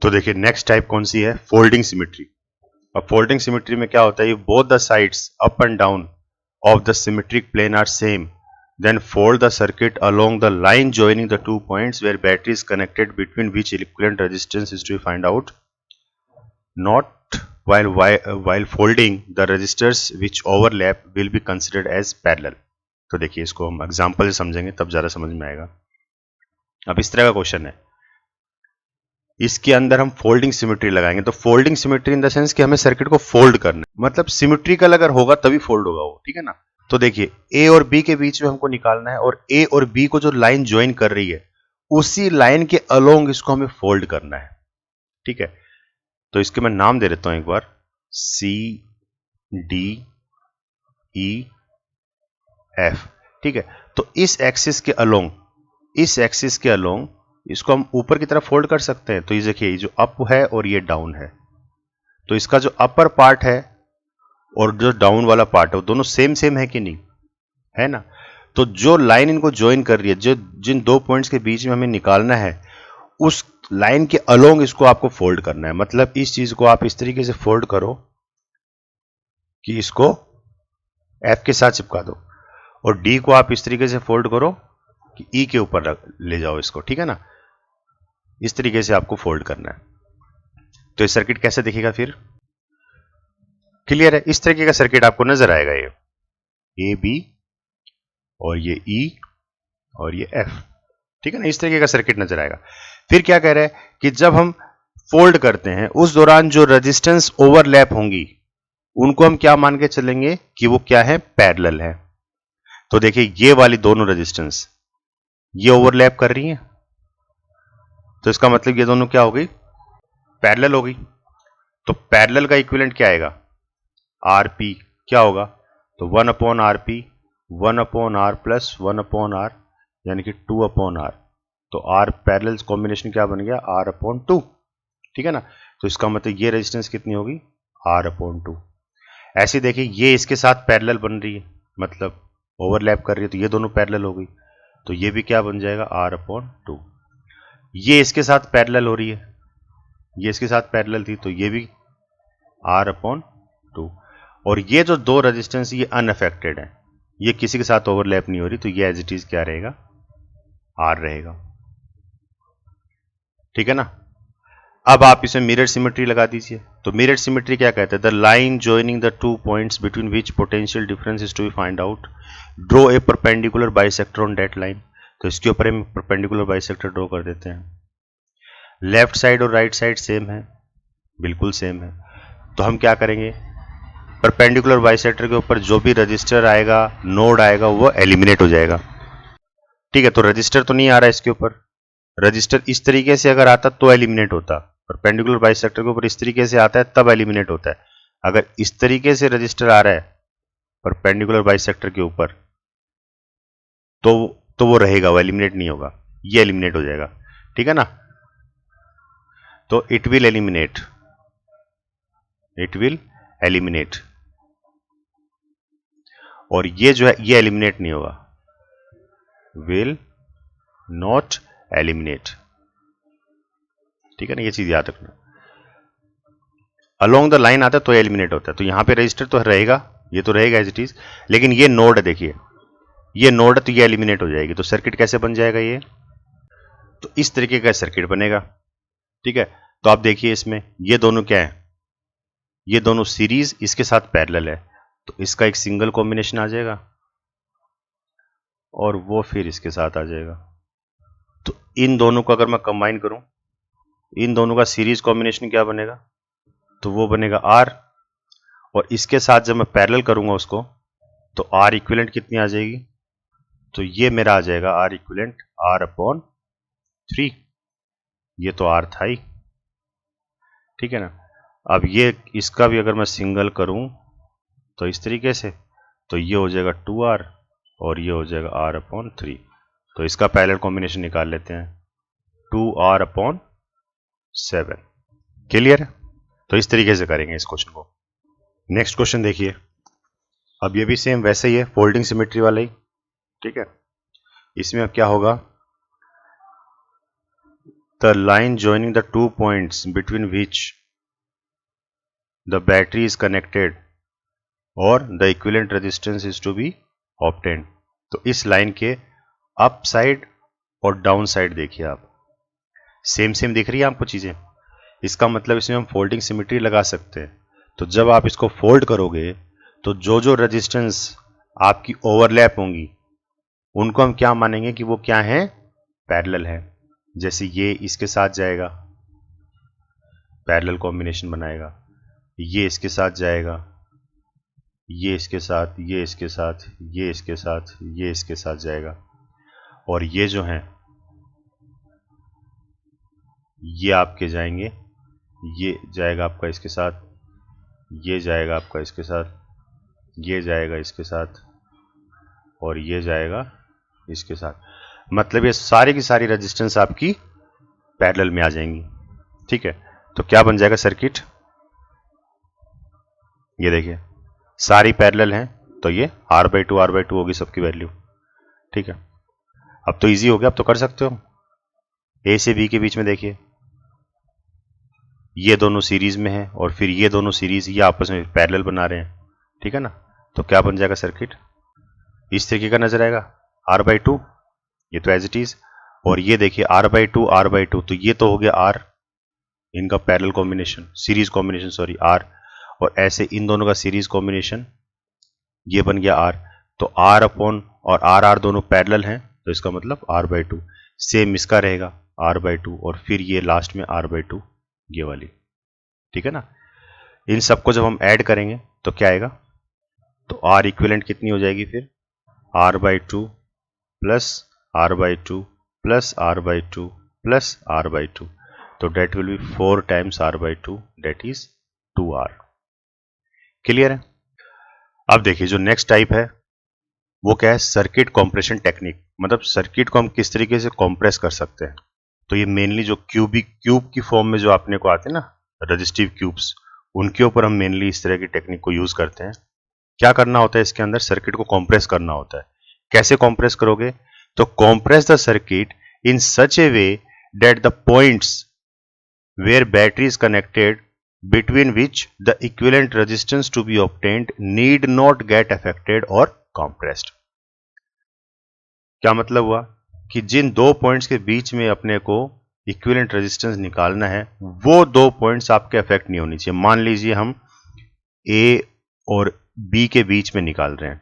तो देखिए next type कौन सी है, फोल्डिंग सिमेट्री। अब फोल्डिंग सिमेट्री में क्या होता है, both the sides up and down of the symmetric plane are same, then fold the circuit along the line joining the 2 points where battery is connected, between which equivalent resistance is to be find out. Not while folding the resistors which overlap will be considered as parallel. तो देखिए इसको हम example से समझेंगे तब ज्यादा समझ में आएगा। अब इस तरह का क्वेश्चन है, इसके अंदर हम फोल्डिंग सिमेट्री लगाएंगे। तो folding symmetry in the sense कि हमें सर्किट को फोल्ड करना है, मतलब सिमेट्रिकल अगर होगा तभी फोल्ड होगा वो, ठीक है ना। तो देखिए ए और बी के बीच में हमको निकालना है, और ए और बी को जो लाइन ज्वाइन कर रही है उसी लाइन के अलोंग इसको हमें फोल्ड करना है, ठीक है। तो इसके मैं नाम दे देता हूं एक बार, सी डी ई एफ, ठीक है। तो इस एक्सिस के अलोंग इसको हम ऊपर की तरफ फोल्ड कर सकते हैं। तो ये देखिए, ये जो अप है और ये डाउन है, तो इसका जो अपर पार्ट है और जो डाउन वाला पार्ट है वो दोनों सेम है कि नहीं, है ना। तो जो लाइन इनको ज्वाइन कर रही है, जो जिन 2 पॉइंट्स के बीच में हमें निकालना है, उस लाइन के अलोंग इसको आपको फोल्ड करना है। मतलब इस चीज को आप इस तरीके से फोल्ड करो कि इसको एफ के साथ चिपका दो, और डी को आप इस तरीके से फोल्ड करो कि ई के ऊपर ले जाओ इसको, ठीक है ना। इस तरीके से आपको फोल्ड करना है। तो ये सर्किट कैसे दिखेगा फिर, क्लियर है। इस तरीके का सर्किट आपको नजर आएगा, ये ए बी और ये ई और ये एफ, ठीक है ना। इस तरीके का सर्किट नजर आएगा। फिर क्या कह रहा है कि जब हम फोल्ड करते हैं उस दौरान जो रेजिस्टेंस ओवरलैप होंगी उनको हम क्या मान के चलेंगे कि वो क्या है, पैरेलल है। तो देखिए ये वाली दोनों रेजिस्टेंस ये ओवरलैप कर रही हैं, तो इसका मतलब ये दोनों क्या हो गई, पैरेलल हो गई। तो पैरेलल का इक्विवेलेंट क्या आएगा, आरपी क्या होगा, तो 1/RP 1/R प्लस 1/R यानी कि 2/R। तो R पैरेलल कॉम्बिनेशन क्या बन गया, R/2, ठीक है ना। तो इसका मतलब ये रेजिस्टेंस कितनी होगी, R/2। ऐसे देखिए ये इसके साथ पैरेलल बन रही है, मतलब ओवरलैप कर रही है, तो ये दोनों पैरेलल हो गई। तो ये भी क्या बन जाएगा, R/2। ये इसके साथ पैरेलल हो रही है, ये इसके साथ पैरेलल थी, तो ये भी R/2। और ये जो दो रेजिस्टेंस ये अनअफेक्टेड है, ये किसी के साथ ओवरलैप नहीं हो रही, तो ये एज इट इज क्या रहेगा, R रहेगा, ठीक है ना। अब आप इसमें मिरर सिमेट्री लगा दीजिए। तो मिरर सिमेट्री क्या कहते हैं, the line joining the 2 points between which potential difference is to be find out, draw a perpendicular bisector on that line. तो इसके ऊपर हम परपेंडिकुलर बाइसेक्टर ड्रॉ कर देते हैं। लेफ्ट साइड और राइट साइड सेम है, बिल्कुल सेम है। तो हम क्या करेंगे, परपेंडिकुलर बाइसेक्टर के ऊपर जो भी रजिस्टर आएगा, नोड आएगा, वो एलिमिनेट हो जाएगा, ठीक है। तो रजिस्टर तो नहीं आ रहा है इसके ऊपर, रजिस्टर इस तरीके से अगर आता तो एलिमिनेट होता, परपेंडिकुलर बाइसेक्टर के ऊपर इस तरीके से आता है तब एलिमिनेट होता है। अगर इस तरीके से रजिस्टर आ रहा है परपेंडिकुलर बाइसेक्टर के ऊपर तो वो रहेगा, वो एलिमिनेट नहीं होगा, ये एलिमिनेट हो जाएगा, ठीक है ना। तो इट विल एलिमिनेट, और ये जो है ये एलिमिनेट नहीं होगा, विल नॉट एलिमिनेट, ठीक है ना। ये चीज याद रखना, अलोंग द लाइन आता है तो एलिमिनेट होता है। तो यहां पे रजिस्टर तो रहेगा, ये तो रहेगा एज इट इज, लेकिन ये नोड है, देखिए ये नोड है तो ये एलिमिनेट हो जाएगी। तो सर्किट कैसे बन जाएगा ये, तो इस तरीके का सर्किट बनेगा, ठीक है। तो आप देखिए इसमें ये दोनों क्या है, ये दोनों सीरीज इसके साथ पैरेलल है, तो इसका एक सिंगल कॉम्बिनेशन आ जाएगा और वो फिर इसके साथ आ जाएगा। तो इन दोनों को अगर मैं कंबाइन करूं, इन दोनों का सीरीज कॉम्बिनेशन क्या बनेगा, तो वो बनेगा R, और इसके साथ जब मैं पैरेलल करूंगा उसको तो R इक्विवेलेंट कितनी आ जाएगी, तो ये मेरा आ जाएगा R इक्विवेलेंट R/3। ये तो R था ही, ठीक है ना। अब ये इसका भी अगर मैं सिंगल करूं तो इस तरीके से, तो ये हो जाएगा 2R और ये हो जाएगा R/3। तो इसका पैरेलल कॉम्बिनेशन निकाल लेते हैं, 2R/7, क्लियर है। तो इस तरीके से करेंगे इस क्वेश्चन को। नेक्स्ट क्वेश्चन देखिए, अब ये भी सेम वैसे ही है, फोल्डिंग सिमेट्री वाला ही, ठीक है। इसमें अब क्या होगा, the line joining the 2 points between which the battery is connected or the equivalent resistance is to be obtained। तो इस लाइन के अप साइड और डाउन साइड देखिए आप, सेम सेम दिख रही है आपको चीजें। इसका मतलब इसमें हम फोल्डिंग सिमेट्री लगा सकते हैं। तो जब आप इसको फोल्ड करोगे तो जो जो रेजिस्टेंस आपकी ओवरलैप होंगी उनको हम क्या मानेंगे कि वो क्या है, पैरेलल है। जैसे ये इसके साथ जाएगा, पैरेलल कॉम्बिनेशन बनाएगा, ये इसके साथ जाएगा, ये इसके साथ, ये इसके साथ, ये इसके साथ, ये इसके साथ जाएगा, और ये जो हैं ये आपके जाएंगे, ये जाएगा आपका इसके साथ, ये जाएगा आपका इसके साथ, ये जाएगा इसके साथ, और ये जाएगा इसके साथ। मतलब ये सारी की सारी रेजिस्टेंस आपकी पैरेलल में आ जाएंगी। ठीक है, तो क्या बन जाएगा सर्किट, ये देखिए सारी पैरेलल हैं, तो ये R/2 होगी सबकी वैल्यू। ठीक है, अब तो इजी हो गया, अब तो कर सकते हो। ए से बी के बीच में देखिए ये दोनों सीरीज में है और फिर ये दोनों सीरीज, ये आपस में पैरेलल बना रहे हैं। ठीक है ना, तो क्या बन जाएगा सर्किट, इस तरीके का नजर आएगा, R/2, ये तो एज इट इज। और ये देखिए R/2, तो ये तो हो गया R, इनका parallel combination, series combination sorry, R, और ऐसे इन दोनों का सीरीज कॉम्बिनेशन, ये बन गया R। तो R अपॉन और R दोनों पैरेलल हैं, तो इसका मतलब R/2। सेम इसका रहेगा R/2, और फिर ये लास्ट में R/2 ये वाली। ठीक है ना, इन सबको जब हम ऐड करेंगे तो क्या आएगा, तो R इक्विवेलेंट कितनी हो जाएगी फिर, R/2 plus R/2 plus R/2 plus R/2, तो that will be 4 times R/2, that is 2R। Clear है। अब देखिए जो नेक्स्ट टाइप है वो क्या है, सर्किट कॉम्प्रेशन टेक्निक। मतलब सर्किट को हम किस तरीके से कॉम्प्रेस कर सकते हैं। तो ये मेनली जो क्यूब की फॉर्म में जो अपने को आते हैं ना रजिस्टिव क्यूब्स, उनके ऊपर हम मेनली इस तरह की टेक्निक को यूज करते हैं। क्या करना होता है, इसके अंदर सर्किट को कॉम्प्रेस करना होता है। कैसे कॉम्प्रेस करोगे, तो compress the circuit in such a way that the points where battery is connected between which the equivalent resistance to be obtained need not get affected or compressed। क्या मतलब हुआ कि जिन दो पॉइंट्स के बीच में अपने को इक्विवेलेंट रेजिस्टेंस निकालना है वो दो पॉइंट्स आपके अफेक्ट नहीं होनी चाहिए। मान लीजिए हम A और B के बीच में निकाल रहे हैं,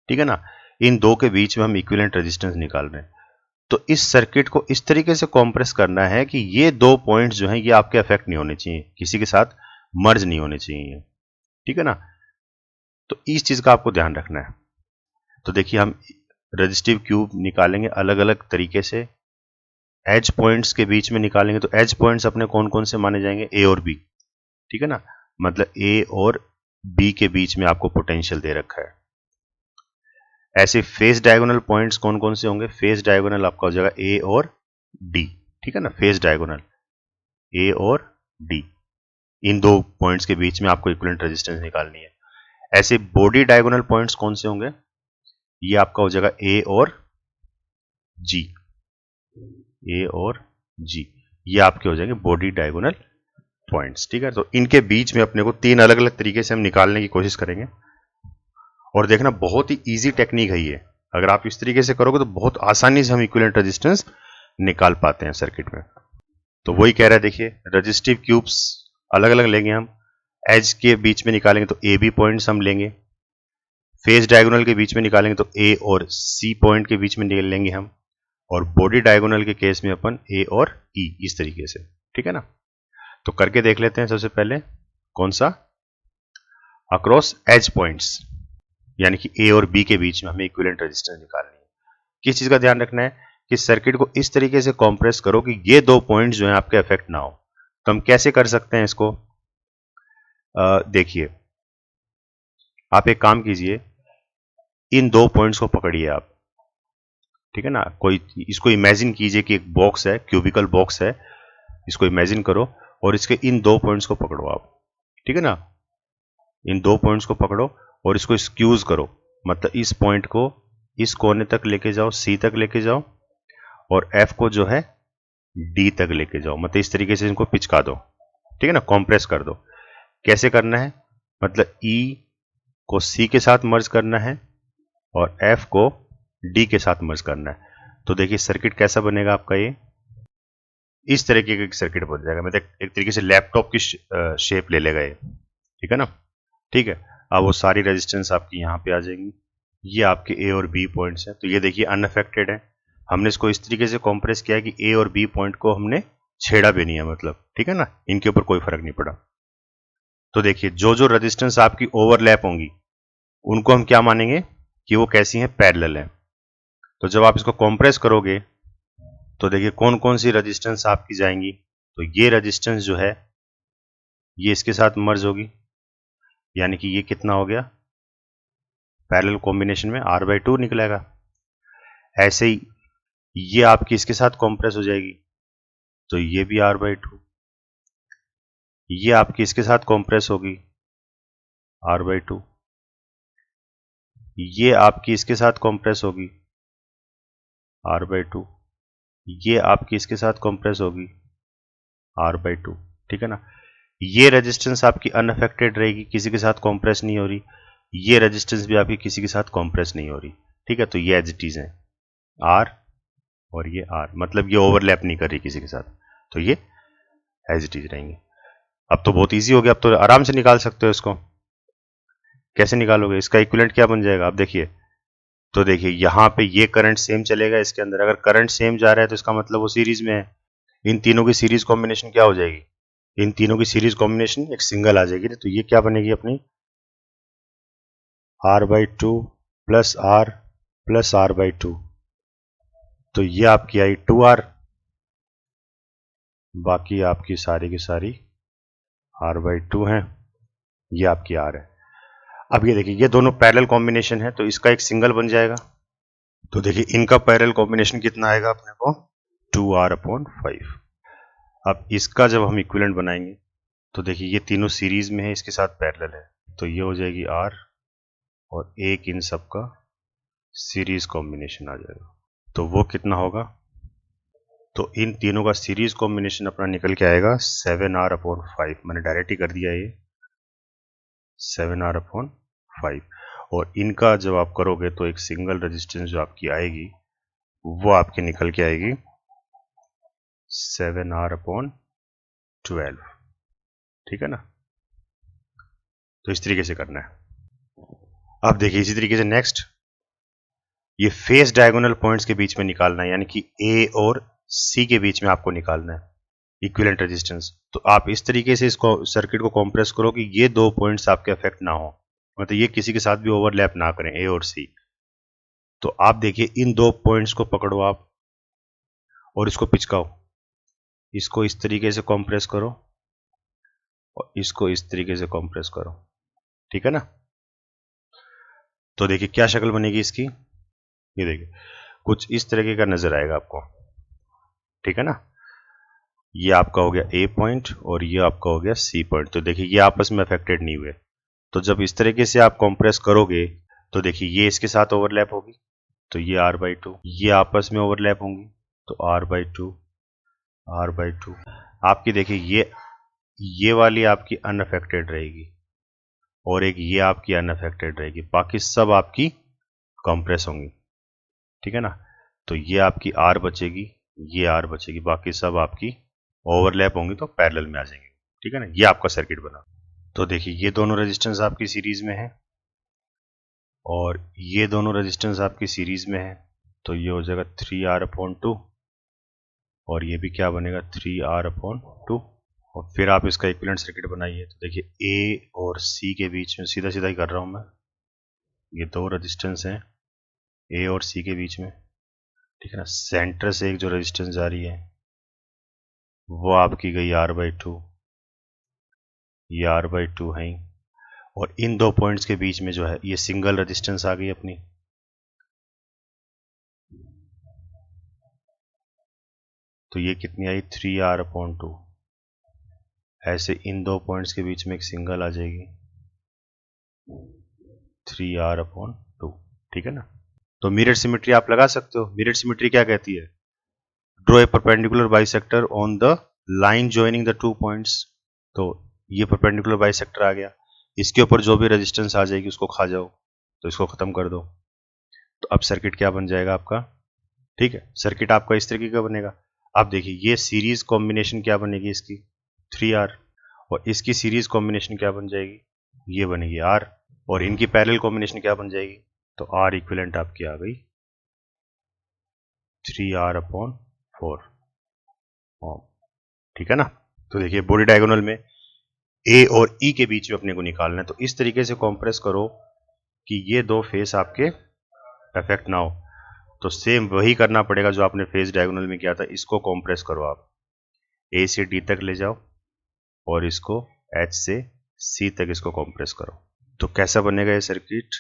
ठीक है ना, इन दो के बीच में हम इक्विवेलेंट रेजिस्टेंस निकाल रहे हैं, तो इस सर्किट को इस तरीके से कॉम्प्रेस करना है कि ये दो पॉइंट्स जो हैं ये आपके अफेक्ट नहीं होने चाहिए, किसी के साथ मर्ज नहीं होने चाहिए। ठीक है ना, तो इस चीज का आपको ध्यान रखना है। तो देखिए हम रेजिस्टिव क्यूब निकालेंगे अलग अलग तरीके से, एज पॉइंट्स के बीच में निकालेंगे, तो एज पॉइंट्स अपने कौन कौन से माने जाएंगे, ए और बी। ठीक है ना, मतलब ए और बी के बीच में आपको पोटेंशियल दे रखा है। ऐसे फेस डायगोनल पॉइंट्स कौन कौन से होंगे, फेस डायगोनल आपका हो जाएगा ए और डी। ठीक है ना, फेस डायगोनल ए और डी, इन दो पॉइंट्स के बीच में आपको इक्विवेलेंट रेजिस्टेंस निकालनी है। ऐसे बॉडी डायगोनल पॉइंट्स कौन से होंगे, ये आपका हो जाएगा ए और जी, ए और जी, ये आपके हो जाएंगे बॉडी डायगोनल पॉइंट्स। ठीक है, तो इनके बीच में अपने को तीन अलग अलग तरीके से हम निकालने की कोशिश करेंगे। और देखना बहुत ही इजी टेक्निक है ये, अगर आप इस तरीके से करोगे तो बहुत आसानी से हम इक्विवेलेंट रेजिस्टेंस निकाल पाते हैं सर्किट में। तो वही कह रहा है, देखिए रेजिस्टिव क्यूब्स अलग अलग लेंगे हम, एज के बीच में निकालेंगे तो ए बी पॉइंट्स हम लेंगे, फेस डायगोनल के बीच में निकालेंगे तो ए और सी पॉइंट के बीच में लेंगे हम, और बॉडी डायगोनल के केस में अपन ए और ई, इस तरीके से। ठीक है ना, तो करके देख लेते हैं। सबसे पहले कौन सा, अक्रॉस एज पॉइंट्स, यानी कि ए और बी के बीच में हमें इक्विवेलेंट रेजिस्टेंस निकालनी है। किस चीज का ध्यान रखना है कि सर्किट को इस तरीके से कॉम्प्रेस करो कि ये दो पॉइंट्स जो हैं आपके अफेक्ट ना हो। तो हम कैसे कर सकते हैं इसको, देखिए आप एक काम कीजिए, इन दो पॉइंट्स को पकड़िए आप। ठीक है ना, कोई इसको इमेजिन कीजिए कि एक बॉक्स है, क्यूबिकल बॉक्स है, इसको इमेजिन करो और इसके इन दो पॉइंट्स को पकड़ो आप। ठीक है ना, इन दो पॉइंट्स को पकड़ो और इसको स्क्यूज करो, मतलब इस पॉइंट को इस कोने तक लेके जाओ, सी तक लेके जाओ, और एफ को जो है डी तक लेके जाओ, मतलब इस तरीके से इनको पिचका दो, ठीक है ना, कॉम्प्रेस कर दो। कैसे करना है, मतलब ई को सी के साथ मर्ज करना है और एफ को डी के साथ मर्ज करना है। तो देखिए सर्किट कैसा बनेगा आपका, ये इस तरीके का सर्किट बन जाएगा, मतलब एक तरीके से लैपटॉप की शेप ले लेगा ये, ठीक है ना। ठीक है, अब वो सारी रेजिस्टेंस आपकी यहाँ पे आ जाएंगी। ये आपके ए और बी पॉइंट्स हैं, तो ये देखिए अनअफेक्टेड है। हमने इसको इस तरीके से कॉम्प्रेस किया है कि ए और बी पॉइंट को हमने छेड़ा भी नहीं है, मतलब ठीक है ना, इनके ऊपर कोई फर्क नहीं पड़ा। तो देखिए जो जो रेजिस्टेंस आपकी ओवरलैप होंगी उनको हम क्या मानेंगे कि वो कैसी हैं, पैरेलल हैं। तो जब आप इसको कॉम्प्रेस करोगे तो देखिए कौन कौन सी रेजिस्टेंस आपकी जाएंगी, तो ये रेजिस्टेंस जो है ये इसके साथ मर्ज होगी, यानी कि ये कितना हो गया, पैरेलल कॉम्बिनेशन में R/2 निकलेगा। ऐसे ही ये आपकी इसके साथ कॉम्प्रेस हो जाएगी, तो ये भी R/2। ये आपकी इसके साथ कॉम्प्रेस होगी, R/2। ये आपकी इसके साथ कॉम्प्रेस होगी, R/2। ये आपकी इसके साथ कॉम्प्रेस होगी, R/2, ठीक है ना। ये रेजिस्टेंस आपकी अनअफेक्टेड रहेगी, किसी के साथ कॉम्प्रेस नहीं हो रही। ये रेजिस्टेंस भी आपकी किसी के साथ कॉम्प्रेस नहीं हो रही, ठीक है। तो ये एज इट इज है, R और ये R, मतलब ये ओवरलैप नहीं कर रही किसी के साथ, तो ये एज इट इज रहेंगे। अब तो बहुत इजी हो गया, अब तो आराम से निकाल सकते हो इसको। कैसे निकालोगे, इसका इक्विवेलेंट क्या बन जाएगा, अब देखिए। तो देखिए यहाँ पे ये करंट सेम चलेगा इसके अंदर, अगर करंट सेम जा रहा है तो इसका मतलब वो सीरीज में है। इन तीनों की सीरीज कॉम्बिनेशन क्या हो जाएगी, इन तीनों की सीरीज कॉम्बिनेशन एक सिंगल आ जाएगी। तो ये क्या बनेगी अपनी, R/2 plus R plus R/2। तो ये आपकी आई 2R, बाकी आपकी सारी की सारी R/2 है, ये आपकी R है। अब ये देखिए ये दोनों पैरेलल कॉम्बिनेशन है, तो इसका एक सिंगल बन जाएगा। तो देखिए इनका पैरेलल कॉम्बिनेशन कितना आएगा अपने को, 2R/5। अब इसका जब हम इक्विवेलेंट बनाएंगे तो देखिए ये तीनों सीरीज में है, इसके साथ पैरेलल है, तो ये हो जाएगी R और एक इन सब का सीरीज कॉम्बिनेशन आ जाएगा। तो वो कितना होगा, तो इन तीनों का सीरीज कॉम्बिनेशन अपना निकल के आएगा 7R/5। मैंने डायरेक्ट ही कर दिया ये 7R/5। और इनका जब आप करोगे तो एक सिंगल रेजिस्टेंस जो आपकी आएगी वो आपकी निकल के आएगी 7R/12, ठीक है ना। तो इस तरीके से करना है। अब देखिए इसी तरीके से नेक्स्ट, ये फेस डायगोनल पॉइंट्स के बीच में निकालना है, यानी कि ए और सी के बीच में आपको निकालना है इक्विवेलेंट रेजिस्टेंस। तो आप इस तरीके से इसको सर्किट को कॉम्प्रेस करो कि ये दो पॉइंट्स आपके अफेक्ट ना हो, मतलब ये किसी के साथ भी ओवरलैप ना करें, ए और सी। तो आप देखिए इन दो पॉइंट्स को पकड़ो आप और इसको पिचकाओ, इसको इस तरीके से कॉम्प्रेस करो और इसको इस तरीके से कॉम्प्रेस करो, ठीक है ना। तो देखिए क्या शक्ल बनेगी इसकी, ये देखिए कुछ इस तरीके का नजर आएगा आपको, ठीक है ना। ये आपका हो गया ए पॉइंट और ये आपका हो गया सी पॉइंट। तो देखिए ये आपस में अफेक्टेड नहीं हुए। तो जब इस तरीके से आप कॉम्प्रेस करोगे तो देखिए ये इसके साथ ओवरलैप होगी, तो ये R/2, ये आपस में ओवरलैप होंगी, तो R/2 R/2। आपकी देखिए ये वाली आपकी अनअफेक्टेड रहेगी और एक ये आपकी अनअफेक्टेड रहेगी, बाकी सब आपकी कंप्रेस होंगी, ठीक है ना। तो ये आपकी R बचेगी, ये R बचेगी, बाकी सब आपकी ओवरलैप होंगी तो पैरेलल में आ जाएंगे, ठीक है ना। ये आपका सर्किट बना। तो देखिए ये दोनों रेजिस्टेंस आपकी सीरीज में है और ये दोनों रेजिस्टेंस आपकी सीरीज में है, तो ये हो जाएगा 3R/2 और ये भी क्या बनेगा 3R/2। और फिर आप इसका इक्विवेलेंट सर्किट बनाइए। तो देखिए ए और सी के बीच में, सीधा सीधा ही कर रहा हूं मैं, ये दो रेजिस्टेंस हैं ए और सी के बीच में, ठीक है ना। सेंटर से एक जो रेजिस्टेंस जा रही है वो आपकी गई R/2, ये R/2 है, और इन दो पॉइंट्स के बीच में जो है ये सिंगल रेजिस्टेंस आ गई अपनी। तो ये कितनी आई 3R/2। ऐसे इन दो पॉइंट्स के बीच में एक सिंगल आ जाएगी 3R/2, ठीक है ना। तो मिरर सिमेट्री आप लगा सकते हो। मिरर सिमेट्री क्या कहती है, draw a perpendicular bisector on the line joining the 2 points. तो ये परपेंडिकुलर बाइसेक्टर आ गया, इसके ऊपर जो भी रेजिस्टेंस आ जाएगी उसको खा जाओ, तो इसको खत्म कर दो। तो अब सर्किट क्या बन जाएगा आपका, ठीक है, सर्किट आपका इस तरीके का बनेगा। अब देखिए ये सीरीज कॉम्बिनेशन क्या बनेगी इसकी 3R, और इसकी सीरीज कॉम्बिनेशन क्या बन जाएगी, ये बनेगी R, और इनकी पैरेलल कॉम्बिनेशन क्या बन जाएगी, तो R इक्विवेलेंट आपकी आ गई 3R/4 ओम, ठीक है ना। तो देखिए बॉडी डायगोनल में ए और ई के बीच में अपने को निकालना है, तो इस तरीके से कॉम्प्रेस करो कि ये दो फेस आपके अफेक्ट ना हो। तो सेम वही करना पड़ेगा जो आपने फेस डायगोनल में किया था, इसको कॉम्प्रेस करो आप, ए से डी तक ले जाओ और इसको एच से सी तक इसको कॉम्प्रेस करो। तो कैसा बनेगा ये सर्किट,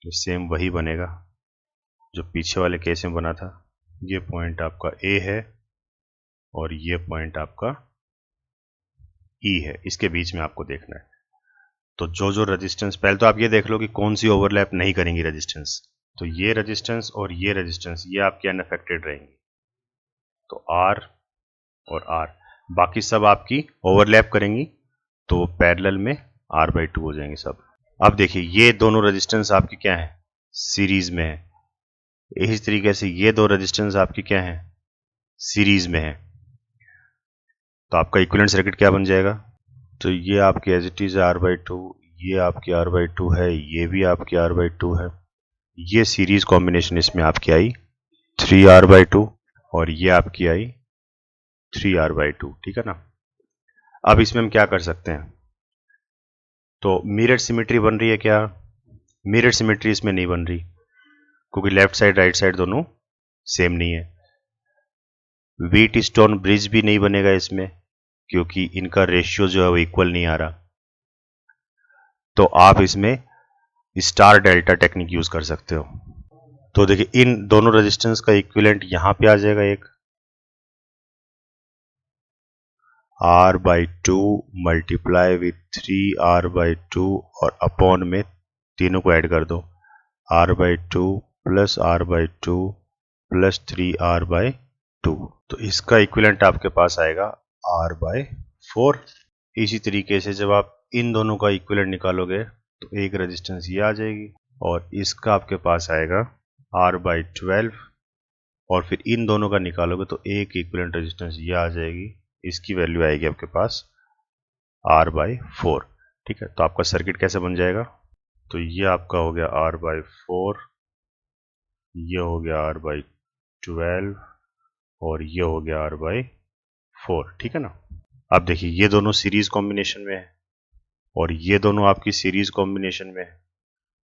सेम वही बनेगा जो पीछे वाले केस में बना था। ये पॉइंट आपका ए है और ये पॉइंट आपका ई है, इसके बीच में आपको देखना है। तो जो जो रेजिस्टेंस, पहले तो आप ये देख लो कि कौन सी ओवरलैप नहीं करेंगी रेजिस्टेंस, तो ये रेजिस्टेंस और ये रेजिस्टेंस ये आपकी अनअफेक्टेड रहेंगी, तो R और R, बाकी सब आपकी ओवरलैप करेंगी, तो पैरेलल में R/2 हो जाएंगे सब। अब देखिए ये दोनों रेजिस्टेंस आपकी क्या है, सीरीज में है, इसी तरीके से ये दो रेजिस्टेंस आपकी क्या है, सीरीज में है। तो आपका इक्विवेलेंट सर्किट क्या बन जाएगा, तो ये आपकी एज इट इज R/2, ये आपकी R/2 है, ये भी आपकी R/2 है, ये सीरीज कॉम्बिनेशन इसमें आपकी आई 3R/2 और ये आपकी आई 3R/2, ठीक है ना। अब इसमें हम क्या कर सकते हैं, तो मिरर सिमेट्री बन रही है क्या, मिरर सिमेट्री इसमें नहीं बन रही, क्योंकि लेफ्ट साइड राइट साइड दोनों सेम नहीं है। व्हीट स्टोन ब्रिज भी नहीं बनेगा इसमें, क्योंकि इनका रेशियो जो है वो इक्वल नहीं आ रहा। तो आप इसमें स्टार डेल्टा टेक्निक यूज कर सकते हो। तो देखिए इन दोनों रेजिस्टेंस का इक्विवेलेंट यहां पे आ जाएगा, एक R/2 मल्टीप्लाई विथ 3R/2 और अपॉन में तीनों को ऐड कर दो, R/2 plus R/2 plus 3R/2, तो इसका इक्विवेलेंट आपके पास आएगा R/4। इसी तरीके से जब आप इन दोनों का इक्विवेलेंट निकालोगे तो एक रेजिस्टेंस ये आ जाएगी और इसका आपके पास आएगा R/12, और फिर इन दोनों का निकालोगे तो एक इक्विवेलेंट रेजिस्टेंस ये आ जाएगी, इसकी वैल्यू आएगी आपके पास R/4, ठीक है। तो आपका सर्किट कैसे बन जाएगा, तो ये आपका हो गया R/4, ये हो गया R/12 और ये हो गया R/4, ठीक है ना। अब देखिए ये दोनों सीरीज कॉम्बिनेशन में है और ये दोनों आपकी सीरीज कॉम्बिनेशन में है,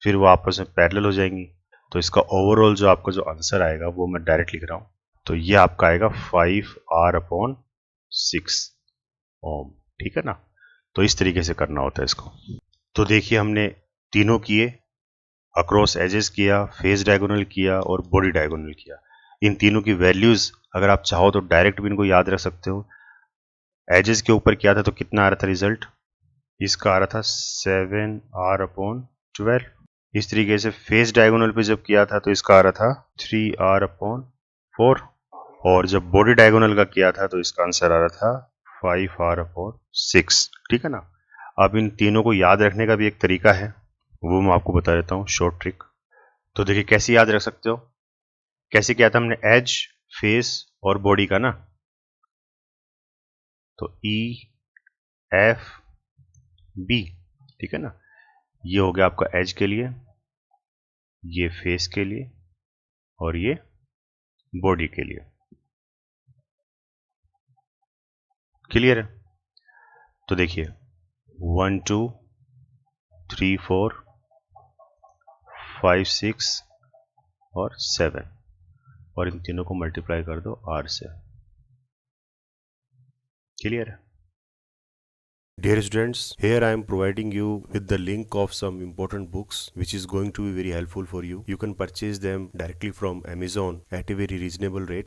फिर वो आपस में पैरेलल हो जाएंगी। तो इसका ओवरऑल जो आपका जो आंसर आएगा वो मैं डायरेक्ट लिख रहा हूं, तो ये आपका आएगा 5R/6 ओम, ठीक है ना। तो इस तरीके से करना होता है इसको। तो देखिए हमने तीनों किए, अक्रॉस एजेस किया, फेस डायगोनल किया और बॉडी डायगोनल किया। इन तीनों की वैल्यूज अगर आप चाहो तो डायरेक्ट भी इनको याद रख सकते हो। एजेस के ऊपर किया था तो कितना आ रहा था रिजल्ट, इसका आ रहा था 7R/12। इस तरीके से फेस डायगोनल पे जब किया था तो इसका आ रहा था 3R/4, और जब बॉडी डायगोनल का किया था तो इसका आंसर आ रहा था 5R/6, ठीक है ना। अब इन तीनों को याद रखने का भी एक तरीका है, वो मैं आपको बता देता हूँ, शॉर्ट ट्रिक। तो देखिए कैसे याद रख सकते हो, कैसे किया था हमने, एज, फेस और बॉडी का ना, तो EFB, ठीक है ना। ये हो गया आपका एज के लिए, ये फेस के लिए और ये बॉडी के लिए, क्लियर है। तो देखिए 1 2 3 4 5 6 और 7, और इन तीनों को मल्टीप्लाई कर दो R से, क्लियर है। Dear students, here I am providing you with the link of some important books which is going to be very helpful for you. You can purchase them directly from Amazon at a very reasonable rate.